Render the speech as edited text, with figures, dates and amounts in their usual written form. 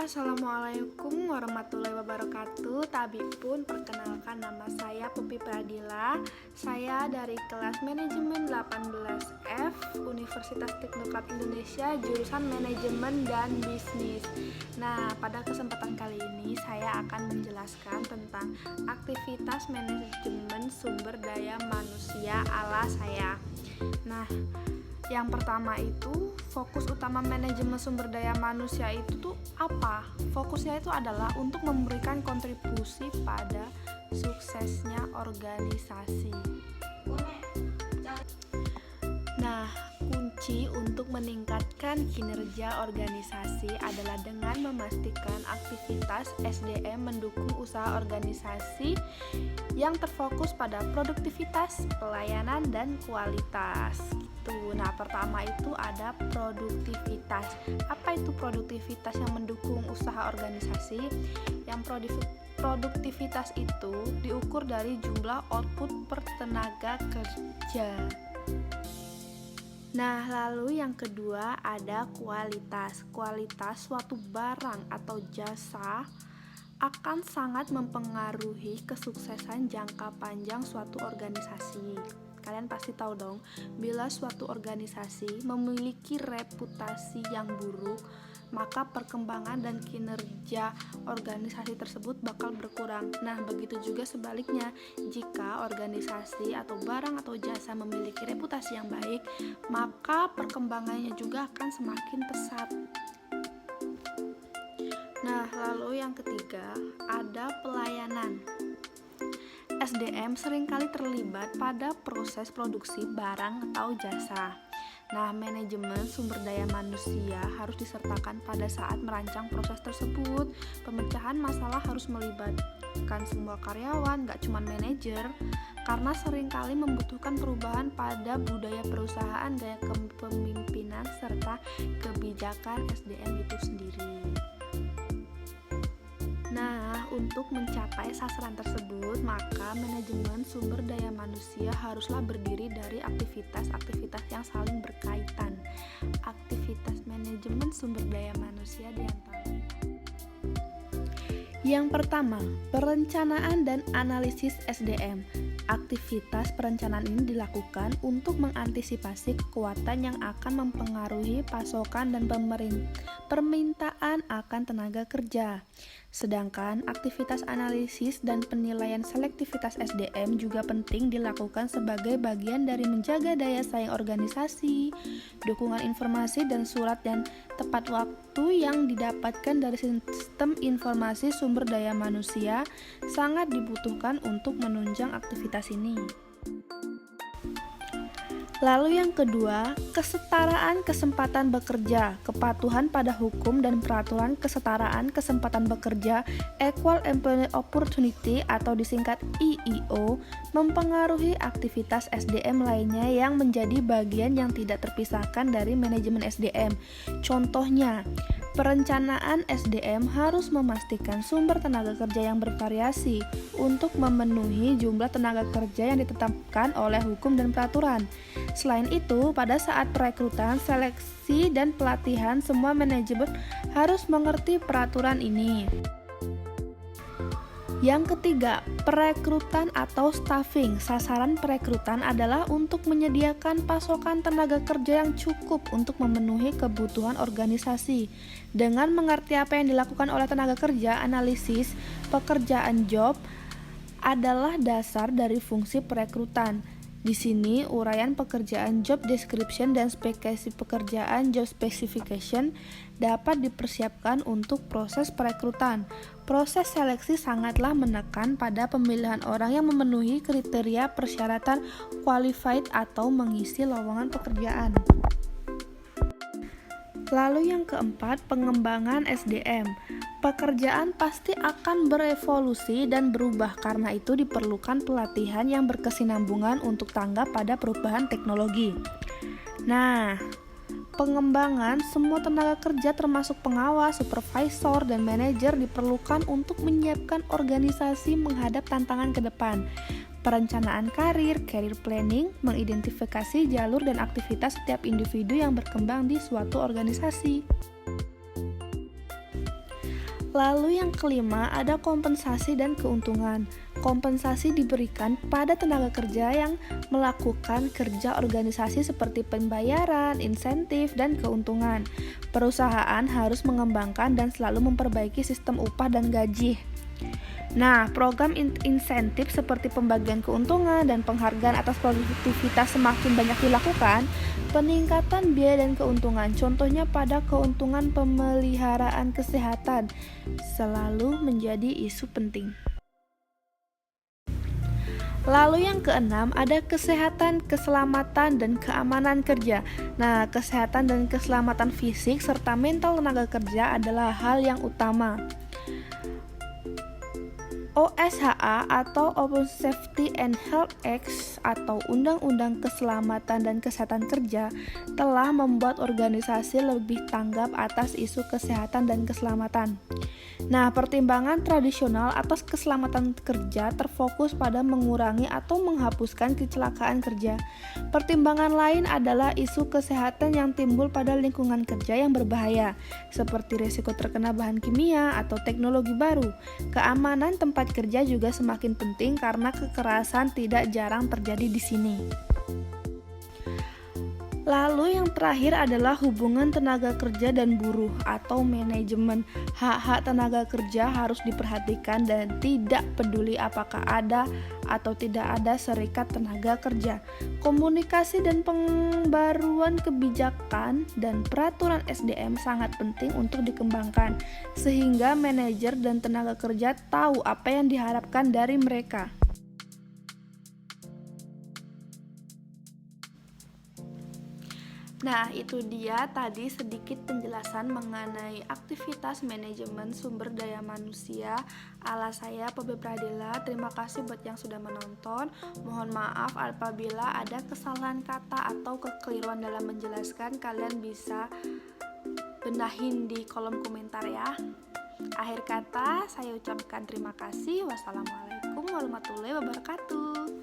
Assalamualaikum warahmatullahi wabarakatuh. Tabipun, perkenalkan nama saya Pupi Pradila. Saya dari kelas manajemen 18F Universitas Teknokrab Indonesia, jurusan manajemen dan bisnis. Nah, pada kesempatan kali ini saya akan menjelaskan tentang aktivitas manajemen sumber daya manusia ala saya. Nah, yang pertama itu, fokus utama manajemen sumber daya manusia itu tuh apa? Fokusnya itu adalah untuk memberikan kontribusi pada suksesnya organisasi. Nah, kunci untuk meningkatkan kinerja organisasi adalah dengan memastikan aktivitas SDM mendukung usaha organisasi yang terfokus pada produktivitas, pelayanan, dan kualitas. Nah, pertama itu ada produktivitas. Apa itu produktivitas yang mendukung usaha organisasi? Yang produktivitas itu diukur dari jumlah output per tenaga kerja. Nah, lalu yang kedua ada kualitas. Kualitas suatu barang atau jasa akan sangat mempengaruhi kesuksesan jangka panjang suatu organisasi. Kalian pasti tahu dong, bila suatu organisasi memiliki reputasi yang buruk, maka perkembangan dan kinerja organisasi tersebut bakal berkurang. Nah, begitu juga sebaliknya, jika organisasi atau barang atau jasa memiliki reputasi yang baik, maka perkembangannya juga akan semakin pesat. Nah, lalu yang ketiga ada pelayanan. SDM seringkali terlibat pada proses produksi barang atau jasa. Nah, manajemen sumber daya manusia harus disertakan pada saat merancang proses tersebut. Pemecahan masalah harus melibatkan semua karyawan, gak cuma manajer, karena seringkali membutuhkan perubahan pada budaya perusahaan, gaya kepemimpinan, serta kebijakan SDM itu sendiri. Nah, untuk mencapai sasaran tersebut, maka manajemen sumber daya manusia haruslah berdiri dari aktivitas-aktivitas yang saling berkaitan. Aktivitas manajemen sumber daya manusia diantara yang pertama, perencanaan dan analisis SDM. Aktivitas perencanaan ini dilakukan untuk mengantisipasi kekuatan yang akan mempengaruhi pasokan dan permintaan akan tenaga kerja. Sedangkan aktivitas analisis dan penilaian selektivitas SDM juga penting dilakukan sebagai bagian dari menjaga daya saing organisasi. Dukungan informasi dan surat dan tepat waktu yang didapatkan dari sistem informasi sumber daya manusia sangat dibutuhkan untuk menunjang aktivitas ini. Lalu yang kedua, kesetaraan kesempatan bekerja, kepatuhan pada hukum dan peraturan kesetaraan kesempatan bekerja, Equal Employment Opportunity atau disingkat EEO, mempengaruhi aktivitas SDM lainnya yang menjadi bagian yang tidak terpisahkan dari manajemen SDM. Contohnya, perencanaan SDM harus memastikan sumber tenaga kerja yang bervariasi untuk memenuhi jumlah tenaga kerja yang ditetapkan oleh hukum dan peraturan. Selain itu, pada saat perekrutan, seleksi, dan pelatihan, semua manajemen harus mengerti peraturan ini. Yang ketiga, perekrutan atau staffing. Sasaran perekrutan adalah untuk menyediakan pasokan tenaga kerja yang cukup untuk memenuhi kebutuhan organisasi. Dengan mengerti apa yang dilakukan oleh tenaga kerja, analisis pekerjaan job adalah dasar dari fungsi perekrutan. Di sini, uraian pekerjaan job description dan spesifikasi pekerjaan job specification dapat dipersiapkan untuk proses perekrutan. Proses seleksi sangatlah menekan pada pemilihan orang yang memenuhi kriteria persyaratan qualified atau mengisi lowongan pekerjaan. Lalu yang keempat, pengembangan SDM. Pekerjaan pasti akan berevolusi dan berubah, karena itu diperlukan pelatihan yang berkesinambungan untuk tanggap pada perubahan teknologi. Nah, pengembangan semua tenaga kerja termasuk pengawas, supervisor, dan manajer diperlukan untuk menyiapkan organisasi menghadap tantangan ke depan. Perencanaan karir, career planning, mengidentifikasi jalur dan aktivitas setiap individu yang berkembang di suatu organisasi. Lalu yang kelima ada kompensasi dan keuntungan. Kompensasi diberikan pada tenaga kerja yang melakukan kerja organisasi seperti pembayaran, insentif, dan keuntungan. Perusahaan harus mengembangkan dan selalu memperbaiki sistem upah dan gaji. Nah, program insentif seperti pembagian keuntungan dan penghargaan atas produktivitas semakin banyak dilakukan, peningkatan biaya dan keuntungan, contohnya pada keuntungan pemeliharaan kesehatan, selalu menjadi isu penting. Lalu yang keenam ada kesehatan, keselamatan, dan keamanan kerja. Nah, kesehatan dan keselamatan fisik serta mental tenaga kerja adalah hal yang utama. OSHA atau Open Safety and Health Act atau Undang-Undang Keselamatan dan Kesehatan Kerja telah membuat organisasi lebih tanggap atas isu kesehatan dan keselamatan. Nah, pertimbangan tradisional atas keselamatan kerja terfokus pada mengurangi atau menghapuskan kecelakaan kerja. Pertimbangan lain adalah isu kesehatan yang timbul pada lingkungan kerja yang berbahaya, seperti risiko terkena bahan kimia atau teknologi baru. Keamanan tempat kerja juga semakin penting karena kekerasan tidak jarang terjadi di sini. Lalu yang terakhir adalah hubungan tenaga kerja dan buruh atau manajemen. Hak-hak tenaga kerja harus diperhatikan dan tidak peduli apakah ada atau tidak ada serikat tenaga kerja. Komunikasi dan pembaruan kebijakan dan peraturan SDM sangat penting untuk dikembangkan, sehingga manajer dan tenaga kerja tahu apa yang diharapkan dari mereka. Nah, itu dia tadi sedikit penjelasan mengenai aktivitas manajemen sumber daya manusia ala saya, Pebe Pradila. Terima kasih buat yang sudah menonton. Mohon maaf apabila ada kesalahan kata atau kekeliruan dalam menjelaskan. Kalian bisa benahin di kolom komentar ya. Akhir kata, saya ucapkan terima kasih. Wassalamualaikum warahmatullahi wabarakatuh.